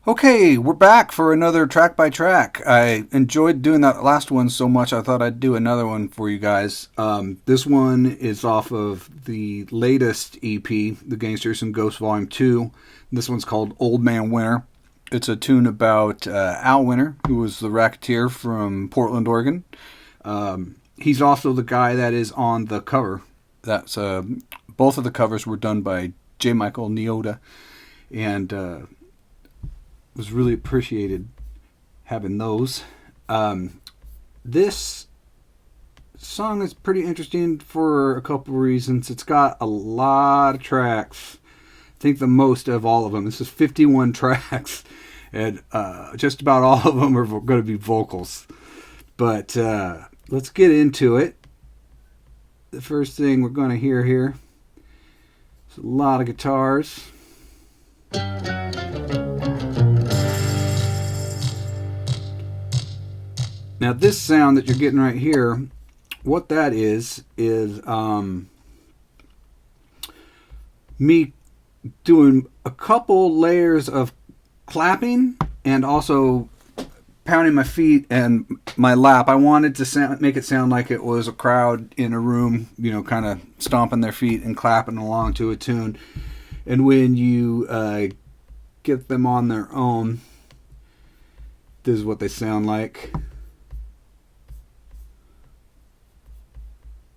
Okay, we're back for another track by track. I enjoyed doing that last one so much, I thought I'd do another one for you guys. This one is off of the latest EP, the Gangsters Ghosts Vol II. This one's called Old Man Winter. It's a tune about Al Winter, who was the racketeer from Portland, Oregon. He's also the guy that is on the cover. That's both of the covers were done by J. Michael Neoda, and was really appreciated having those. This song is pretty interesting for a couple of reasons. It's got a lot of tracks. I think the most of all of them. This is 51 tracks, and just about all of them are going to be vocals. But let's get into it. The first thing we're going to hear here is a lot of guitars. Now this sound that you're getting right here, what that is me doing a couple layers of clapping and also pounding my feet and my lap. I wanted to make it sound like it was a crowd in a room, kind of stomping their feet and clapping along to a tune. And when you get them on their own, this is what they sound like.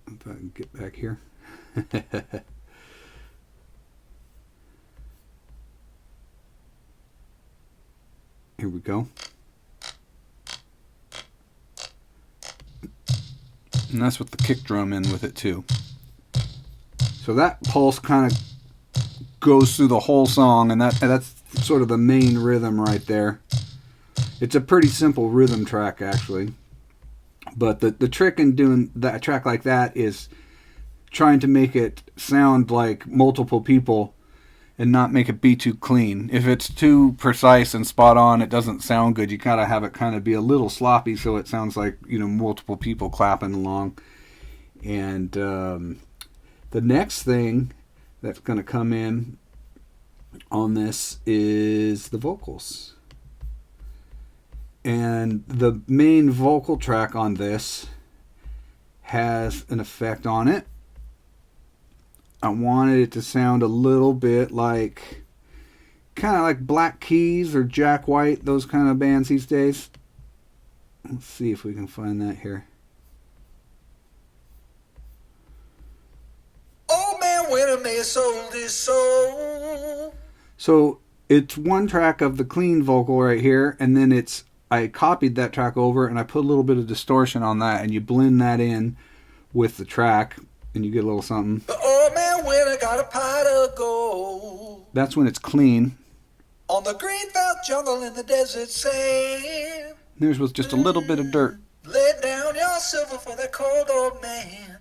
If I can get back here. Here we go. And that's with the kick drum in with it too. So that pulse kind of goes through the whole song, and that's sort of the main rhythm right there. It's a pretty simple rhythm track, actually. But the trick in doing that track like that is trying to make it sound like multiple people and not make it be too clean. If it's too precise and spot on, it doesn't sound good. You gotta have it kind of be a little sloppy so it sounds like, multiple people clapping along. And the next thing that's going to come in on this is the vocals. And the main vocal track on this has an effect on it. I wanted it to sound a little bit like, kind of like Black Keys or Jack White, those kind of bands these days. Let's see if we can find that here. Old man Winter may have sold his soul. So it's one track of the clean vocal right here, and then I copied that track over and I put a little bit of distortion on that, and you blend that in with the track and you get a little something. The old man Winter got a pot of gold. That's when it's clean. On the green felt jungle in the desert sand. There's with just a little bit of dirt. Lay down your silver for that cold old man.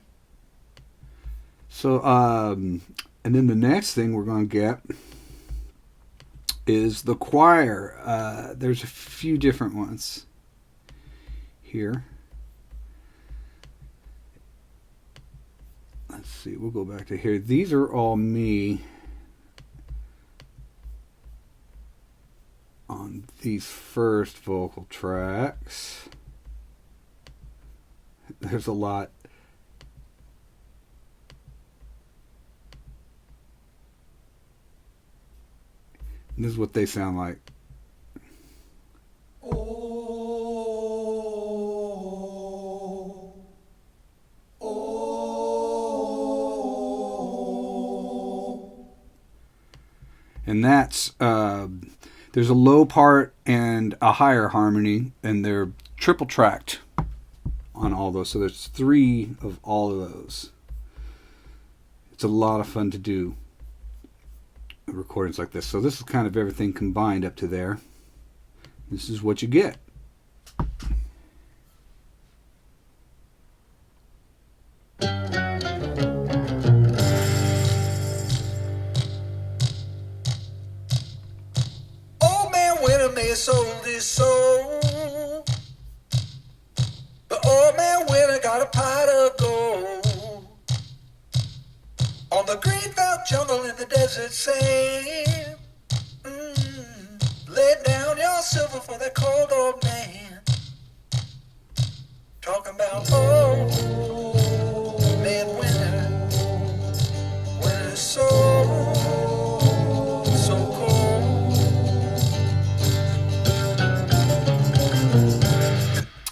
So, and then the next thing we're going to get is the choir. There's a few different ones here. Let's see, we'll go back to here. These are all me on these first vocal tracks. There's a lot. This is what they sound like. And that's there's a low part and a higher harmony, and they're triple tracked on all those. So there's 3 of all of those. It's a lot of fun to do recordings like this. So this is kind of everything combined up to there. This is what you get. Old man Winter may have sold his soul. The old man Winter got a pot of gold. On the green felt jungle in the desert sand. Lay down silver for that cold old man. Talking about, oh, man, winter's so, so cold.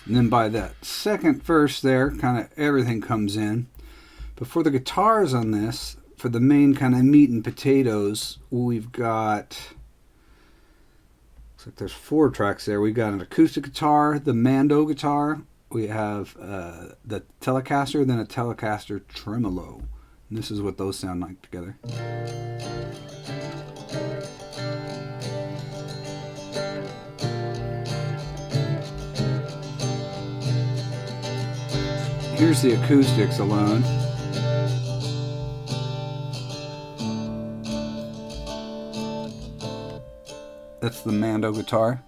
And then by that second verse there, kind of everything comes in. But for the guitars on this, for the main kind of meat and potatoes, we've got, looks like there's 4 tracks there. We've got an acoustic guitar, the Mando guitar, we have the Telecaster, then a Telecaster tremolo. And this is what those sound like together. Here's the acoustics alone. That's the Mando guitar.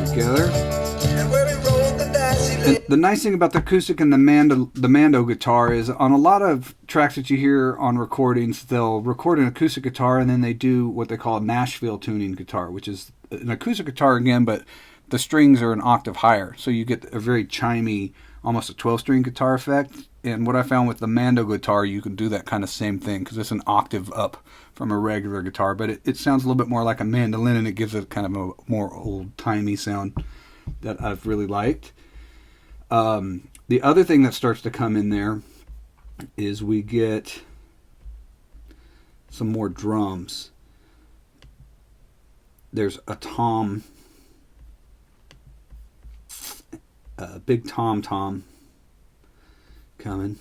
Together. And the nice thing about the acoustic and the Mando guitar is on a lot of tracks that you hear on recordings, they'll record an acoustic guitar and then they do what they call a Nashville tuning guitar, which is an acoustic guitar again, but the strings are an octave higher. So you get a very chimey, almost a 12-string guitar effect. And what I found with the Mando guitar, you can do that kind of same thing because it's an octave up from a regular guitar. But it sounds a little bit more like a mandolin, and it gives it kind of a more old-timey sound that I've really liked. The other thing that starts to come in there is we get some more drums. There's a tom, a big tom coming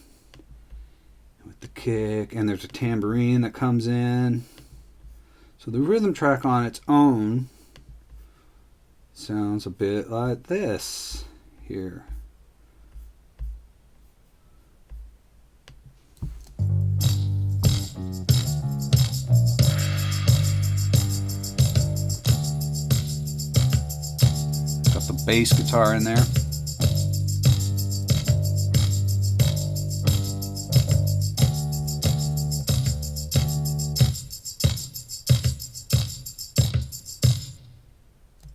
with the kick, and there's a tambourine that comes in. So the rhythm track on its own sounds a bit like this here. Got the bass guitar in there.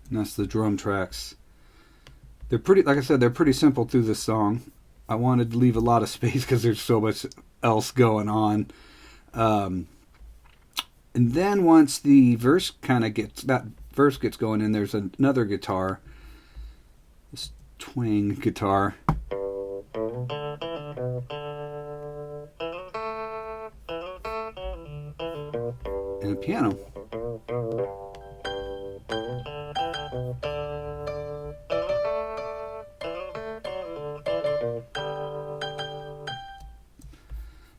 And that's the drum tracks. They're pretty, like I said, they're pretty simple through this song. I wanted to leave a lot of space because there's so much else going on. And then once the verse gets going in, there's another guitar, this twang guitar. And a piano.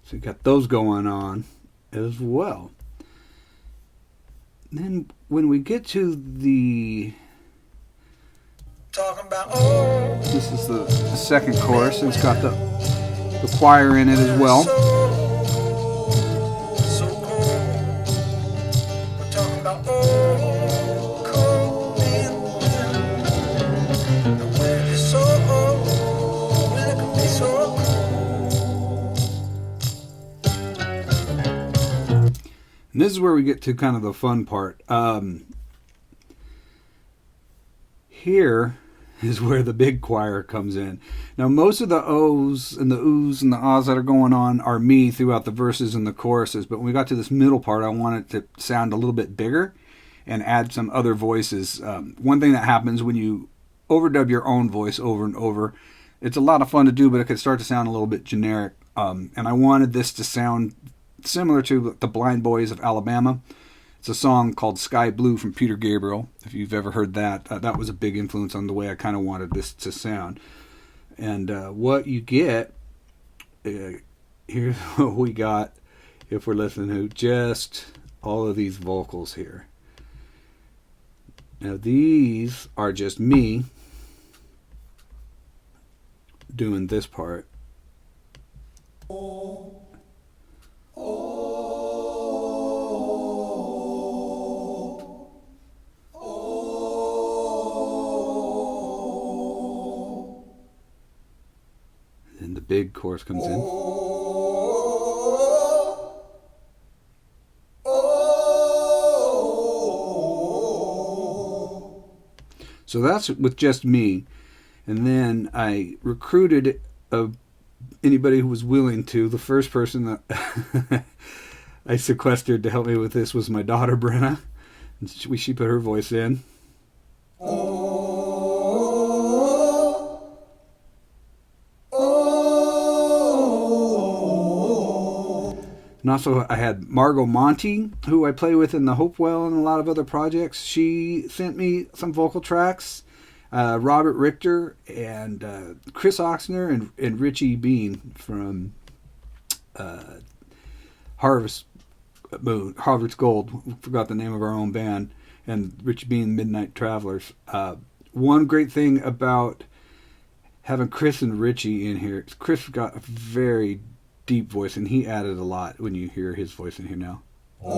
So you got those going on as well. Then when we get to the talking about, oh, this is the second chorus, and it's got the choir in it as well. So cold. We're talking about, oh, cold and the wind is so cold, when it can be so cold. And this is where we get to kind of the fun part. Here is where the big choir comes in. Now, most of the O's and the oohs and the ahs that are going on are me throughout the verses and the choruses. But when we got to this middle part, I wanted it to sound a little bit bigger and add some other voices. One thing that happens when you overdub your own voice over and over, it's a lot of fun to do, but it can start to sound a little bit generic. And I wanted this to sound similar to the Blind Boys of Alabama. It's a song called Sky Blue from Peter Gabriel. If you've ever heard that, that was a big influence on the way I kind of wanted this to sound. And what you get, here's what we got if we're listening to just all of these vocals here. Now these are just me doing this part. And the big chorus comes in. Oh, So that's with just me. And then I recruited anybody who was willing to. The first person that I sequestered to help me with this was my daughter, Brenna. And she put her voice in. And also I had Margot Monty, who I play with in the Hopewell and a lot of other projects. She sent me some vocal tracks. Robert Richter and Chris Oxner and Richie Bean from Harvest Gold. Forgot the name of our own band. And Richie Bean, Midnight Travelers. One great thing about having Chris and Richie in here, Chris got a very deep voice, and he added a lot when you hear his voice in here now. Oh.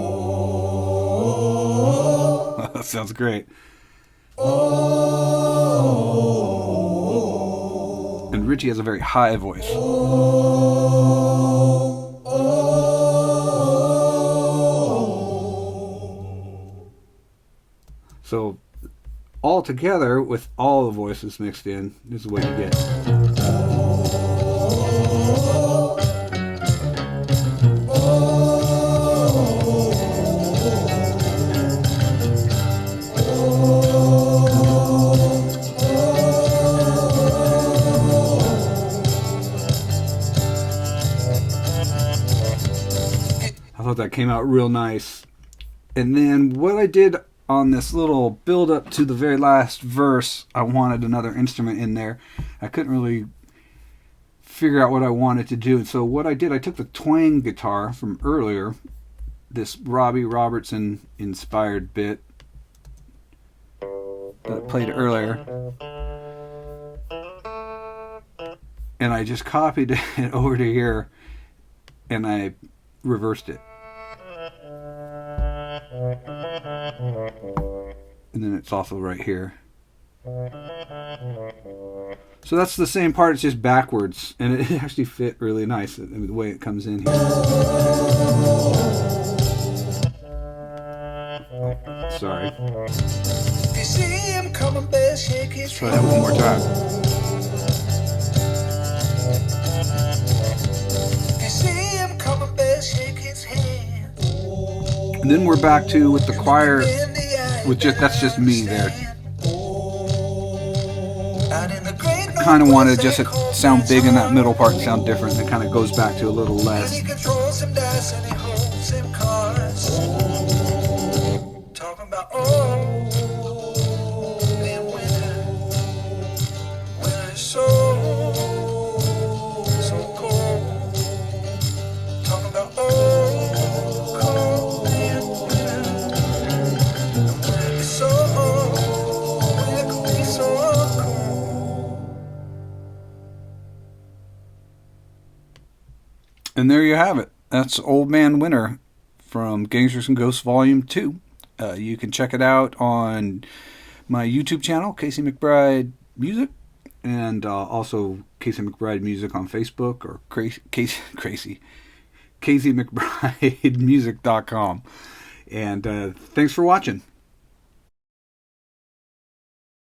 That sounds great. Oh. And Richie has a very high voice. So all together, with all the voices mixed in, this is what you get. I thought that came out real nice. And then what I did on this little build up to the very last verse, I wanted another instrument in there. I couldn't really figure out what I wanted to do. And so what I did, I took the twang guitar from earlier, this Robbie Robertson inspired bit that I played earlier, and I just copied it over to here and I reversed it. And then it's also right here. So that's the same part, it's just backwards, and it actually fit really nice the way it comes in here. Sorry. Let's try that one more time. And then we're back to with the choir, with that's just me there. I kind of wanted just to sound big in that middle part and sound different, and it kind of goes back to a little less. Talking about winter is so cold. Talking about cold winter is so cold. And there you have it. That's Old Man Winter from Gangsters Ghosts Vol II. You can check it out on my YouTube channel, Casey McBride Music, and also Casey McBride Music on Facebook, or CaseyMcBridemusic.com. And thanks for watching.